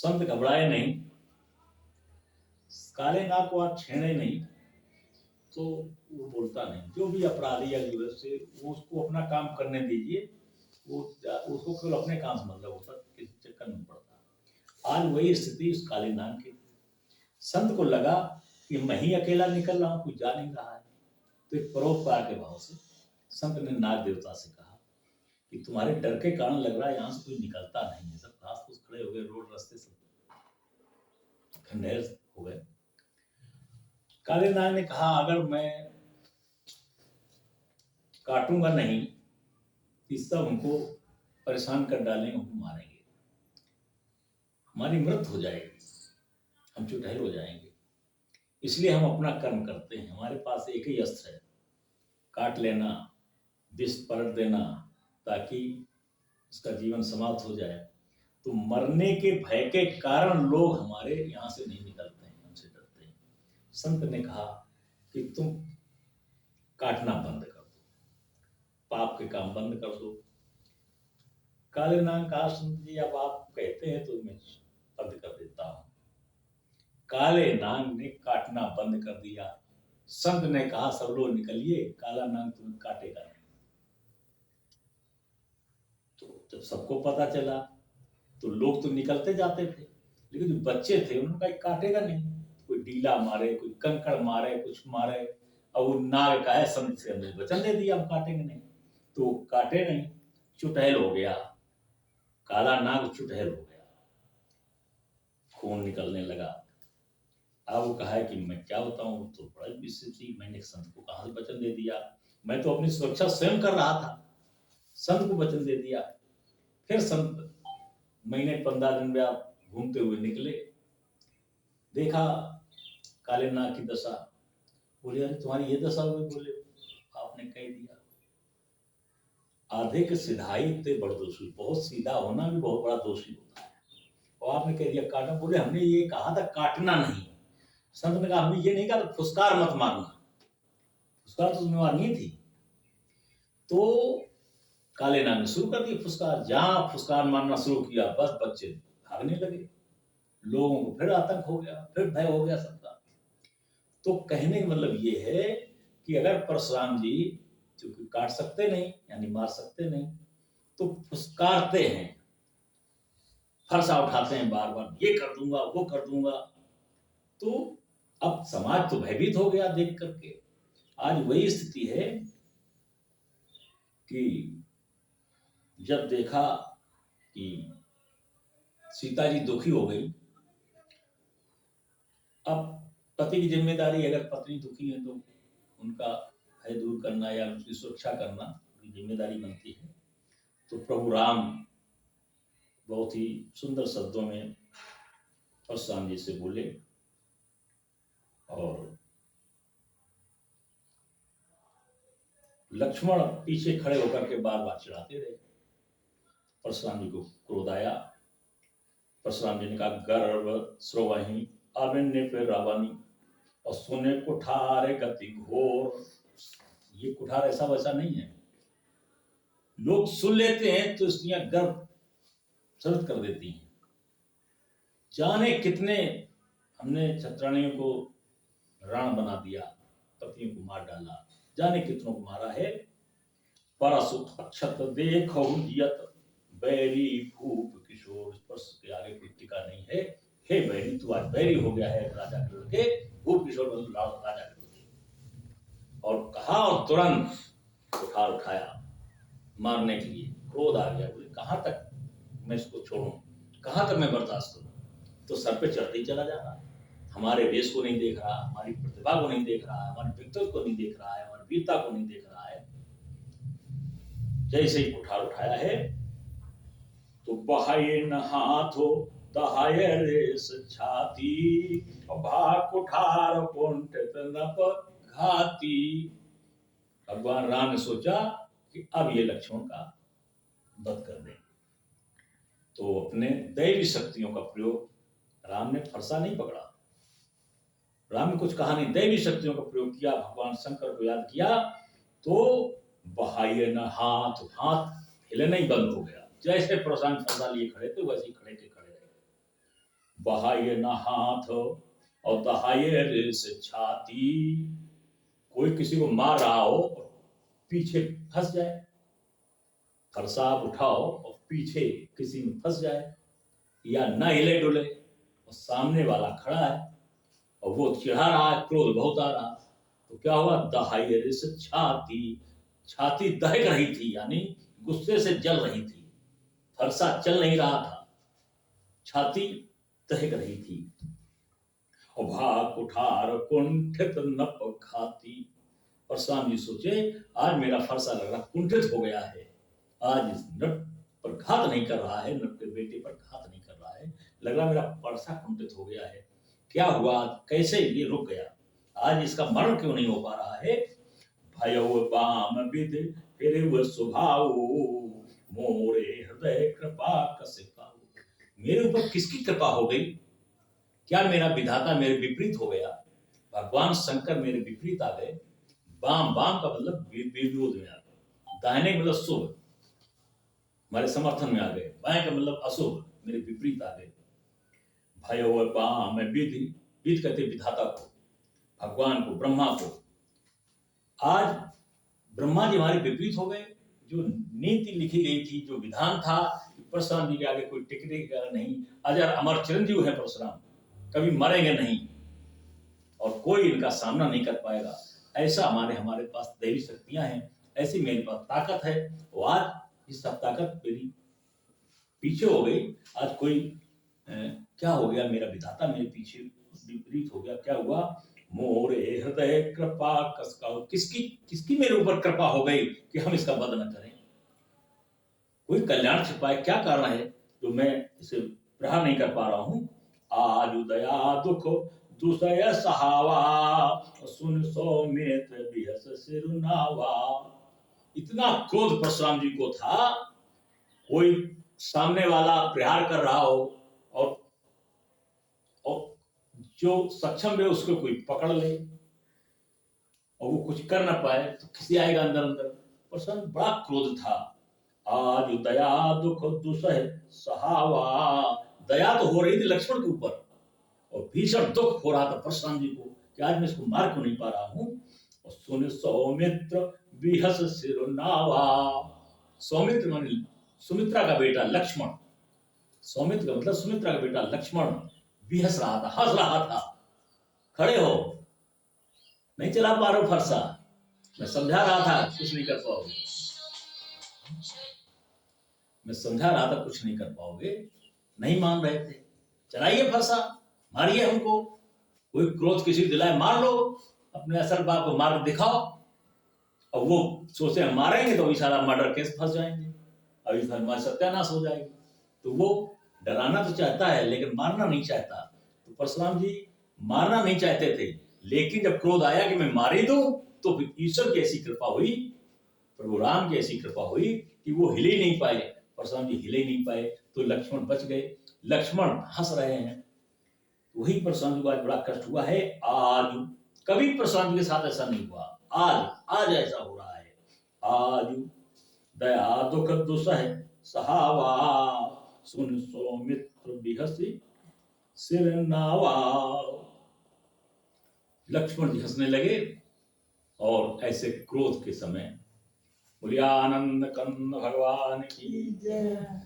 संत घबराए नहीं, काले नाग को आप छेड़े नहीं तो वो बोलता नहीं। जो भी अपराधी या जो है से वो उसको अपना काम करने दीजिए, वो उसको केवल अपने काम से मतलब होता, किसी चक्कर नहीं पड़ता। आज वही स्थिति उस काले नाग की। संत को लगा कि मैं ही अकेला निकल रहा हूँ, कोई जा नहीं रहा है। तो एक परोपकार के भाव से संत ने नाग देवता से कहा कि तुम्हारे डर के कारण लग रहा है यहाँ से कोई निकलता नहीं है, सब घास फूस खड़े हो गए, रोड रास्ते सब खंडेर हो गए। काले नाग ने कहा अगर मैं काटूंगा नहीं इस सब हमको परेशान कर डालेंगे, हमको मारेंगे, हमारी मृत्यु हो जाएगी, हम चुड़ैल हो जाएंगे। इसलिए हम अपना कर्म करते हैं, हमारे पास एक ही अस्त्र है, काट लेना, विष पलट देना, ताकि उसका जीवन समाप्त हो जाए। तो मरने के भय के कारण लोग हमारे यहाँ से नहीं निकलते हैं, हमसे डरते हैं। संत ने कहा कि तुम काटना बंद कर दो, पाप के काम बंद कर दो। काले नाग कहा संत जी अब आप कहते हैं तो मैं बंद कर देता हूं। काले नाग ने काटना बंद कर दिया। संत ने कहा सब लोग निकलिए, काला नाग तुम्हें काटेगा नहीं। तो जब सबको पता चला तो लोग तो निकलते जाते थे, लेकिन जो बच्चे थे उन्होंने कहा काटेगा नहीं। कोई डीला मारे, कोई कंकड़ मारे, कुछ मारे, अब वो नाग का है, संत से हमने वचन दे दिया हम काटेंगे नहीं, तो काटे नहीं, चुटैल हो गया, काला नाग चुटैल हो गया, खून निकलने लगा। अब वो कहा है कि मैं क्या बताऊं, तो बड़ा विस्मित थी, मैंने संत को कहां से वचन दे दिया, मैं तो अपनी सुरक्षा स्वयं कर रहा था, संत को वचन दे दिया। फिर संत महीने 15 दिन में आप घूमते हुए निकले, देखा काले नाग की दशा, बोले अरे तुम्हारी ये दशा हुई, बोले आपने कह दिया। आधे के सिधाई ते बड़ दोषी, बहुत सीधा होना भी बहुत बड़ा दोषी होता है, और आपने कह दिया काटना। बोले हमने ये कहा था काटना नहीं। संत ने कहा हमने ये नहीं कहा था फुसकार मत मारना, फुसकार तो तुम्हें मारनी थी। तो काले नाग ने शुरू कर दिया फुसकार, जहां फुसकार मारना शुरू किया बस बच्चे भागने लगे, लोगों को फिर आतंक हो गया, फिर भय हो गया सबका। तो कहने का मतलब ये है कि अगर परशुराम जी क्योंकि काट सकते नहीं यानी मार सकते नहीं, तो फुसकारते हैं, फरसा उठाते हैं बार बार, ये कर दूंगा वो कर दूंगा। तो अब समाज तो भयभीत हो गया देख करके। आज वही स्थिति है कि जब देखा कि सीता जी दुखी हो गई, अब पति की जिम्मेदारी, अगर पत्नी दुखी है तो उनका भय दूर करना या उसकी सुरक्षा करना उनकी जिम्मेदारी बनती है। तो प्रभु राम बहुत ही सुंदर शब्दों में परशुराम जी से बोले, और लक्ष्मण पीछे खड़े होकर के बार बार चिढ़ाते रहे। परशुराम जी को क्रोध आया। परशुराम जी ने कहा गर्भ स्रोवही अरण्य पे रावणी, और सुने कुठार गति घोर। ये कुठार ऐसा वैसा नहीं है, लोग सुन लेते हैं तो स्त्रियां गर्भ सर्द कर देती हैं। जाने कितने हमने छत्राणियों को राण बना दिया, पतियों को मार डाला, जाने कितनों को मारा है। परसु अक्षत देखो जियत बैरी भूप किशोर, स्पर्श के आगे कोई टिका नहीं है। हे बैरी, तू आज बैरी हो गया है राजा के लड़के, भूप किशोर राजा के लड़के। और कहा और तुरंत कुठार उठाया मारने के लिए। क्रोध आ गया, बोले कहां तक मैं इसको छोड़ूं, कहां तक मैं बर्दाश्त करूं। तो सर पे चढ़ते ही चला जा रहा है, हमारे वेश को नहीं देख रहा, हमारी प्रतिभा को नहीं देख रहा है, हमारे व्यक्तित्व को नहीं देख रहा है, हमारी वीरता को नहीं देख रहा है। जैसे ही कुठार उठाया है तो बहाये न हाथो दहाये रेस छाती, भा कुठार कुंठित नप घाती। भगवान राम ने सोचा कि अब ये लक्ष्मण का वध कर दें, तो अपने दैवी शक्तियों का प्रयोग, राम ने फरसा नहीं पकड़ा, राम ने कुछ कहा नहीं, दैवी शक्तियों का प्रयोग किया, भगवान शंकर को याद किया, तो बहाये न हाथ, हाथ हिलना ही बंद हो गया। जैसे प्रशांत फरसा लिए खड़े थे वैसे ही खड़े के खड़े रहे। बहाये न हाथ और दहाये रेस छाती। कोई किसी को मार रहा हो और पीछे फंस जाए, फरसा उठाओ और पीछे किसी में फंस जाए, या न हिले डुले और सामने वाला खड़ा है और वो चिढ़ा रहा है, क्रोध बहुत आ रहा, तो क्या हुआ, दहाये रेस छाती, छाती दहक रही थी, यानी गुस्से से जल रही थी, फरसा चल नहीं रहा था, छाती दहक रही थी। और भाग कुठार कुंठित नप खाती। और स्वामी सोचे आज मेरा फरसा लग रहा कुंठित हो गया है, आज इस नट पर घात नहीं कर रहा है, नट के बेटे पर घात नहीं कर रहा है, लग रहा मेरा फरसा कुंठित हो गया है। क्या हुआ, कैसे ये रुक गया, आज इसका मरण क्यों नहीं हो पा रहा है। भयउ बाम विध फिरे हुए स्वभाव, मोरे हृदय कृपा कसे पाऊ। मेरे ऊपर किसकी कृपा हो गई, क्या मेरा विधाता मेरे विपरीत हो गया, भगवान शंकर मेरे विपरीत आ गए। बाम, बाम का मतलब विरोध में आ गए, दाहिने मतलब शुभ, हमारे समर्थन में आ गए, बाएं का मतलब अशुभ, मेरे विपरीत आ गए। भयउ बाम विधि, विध कहते विधाता को, भगवान को, ब्रह्मा को। आज ब्रह्मा जी हमारे विपरीत हो गए, जो नीति लिखी गई थी, जो विधान था, परशुराम जी के आगे कोई टिकटेगा नहीं, अजर अमर चिरंजीव है परशुराम, कभी मरेंगे नहीं और कोई इनका सामना नहीं कर पाएगा। ऐसा हमारे पास दैवी शक्तियां हैं, ऐसी मेरे पास ताकत है। और आज ये सब ताकत मेरी पीछे हो गई, आज कोई क्या हो गया, मेरा विधाता मेरे पीछे विपरीत हो गया, क्या हुआ, मोरे हृदय कृपा कसका। किसकी किसकी मेरे ऊपर कृपा हो गई कि हम इसका वध न करें, कोई कल्याण छिपाए, क्या कारण है जो मैं इसे प्रहार नहीं कर पा रहा हूं। आज दया दुख दुसय सहावा, सुन सौमित्र बिहस सिरुनावा। इतना क्रोध परशुराम जी को था, कोई सामने वाला प्रहार कर रहा हो और जो सक्षम है उसको कोई पकड़ ले और वो कुछ कर ना पाए तो किसी आएगा अंदर अंदर। परशुराम बड़ा क्रोध था। आज दया दुख दुसह सहावा, दया तो हो रही थी लक्ष्मण के ऊपर और भीषण दुख हो रहा था परशुराम जी को कि आज मैं इसको मार क्यों नहीं पा रहा हूं। और सुन सौमित्र बिहस सिरुनावा, सौमित्र माने सुमित्रा का बेटा लक्ष्मण, सौमित्र का मतलब सुमित्रा का बेटा लक्ष्मण बिहस रहा था, हंस रहा था। खड़े हो, नहीं चला पा रहा फरसा, मैं समझा रहा था कुछ नहीं कर पाओगे, मैं समझा रहा था कुछ नहीं कर पाओगे, नहीं मान रहे थे। चलाइए फरसा, मारिए हमको, कोई क्रोध किसी दिलाए मार लो, अपने असल बाप को मार दिखाओ। और वो सोचे हम मारेंगे तो सारा मर्डर केस फंस जाएंगे, अभी हमारी सत्यानाश हो जाएगी। तो वो डराना तो चाहता है लेकिन मारना नहीं चाहता। तो परशुराम जी मारना नहीं चाहते थे, लेकिन जब क्रोध आया कि मैं मारी दूं, तो ईश्वर की ऐसी कृपा हुई, प्रभु राम की ऐसी कृपा हुई कि वो हिले नहीं पाए, परशुराम जी हिले नहीं पाए, तो लक्ष्मण बच गए। लक्ष्मण हंस रहे हैं, वही परशुराम जी को आज बड़ा कष्ट हुआ है। आज कभी परशुराम जी के साथ ऐसा नहीं हुआ, आज आज ऐसा हो रहा है। आज दया दुख दुसह सहावा, सुन सौमित्र बिहसी सिरनावा। लक्ष्मण जी हंसने लगे और ऐसे क्रोध के समय बोलिए आनंद कंद भगवान की जय।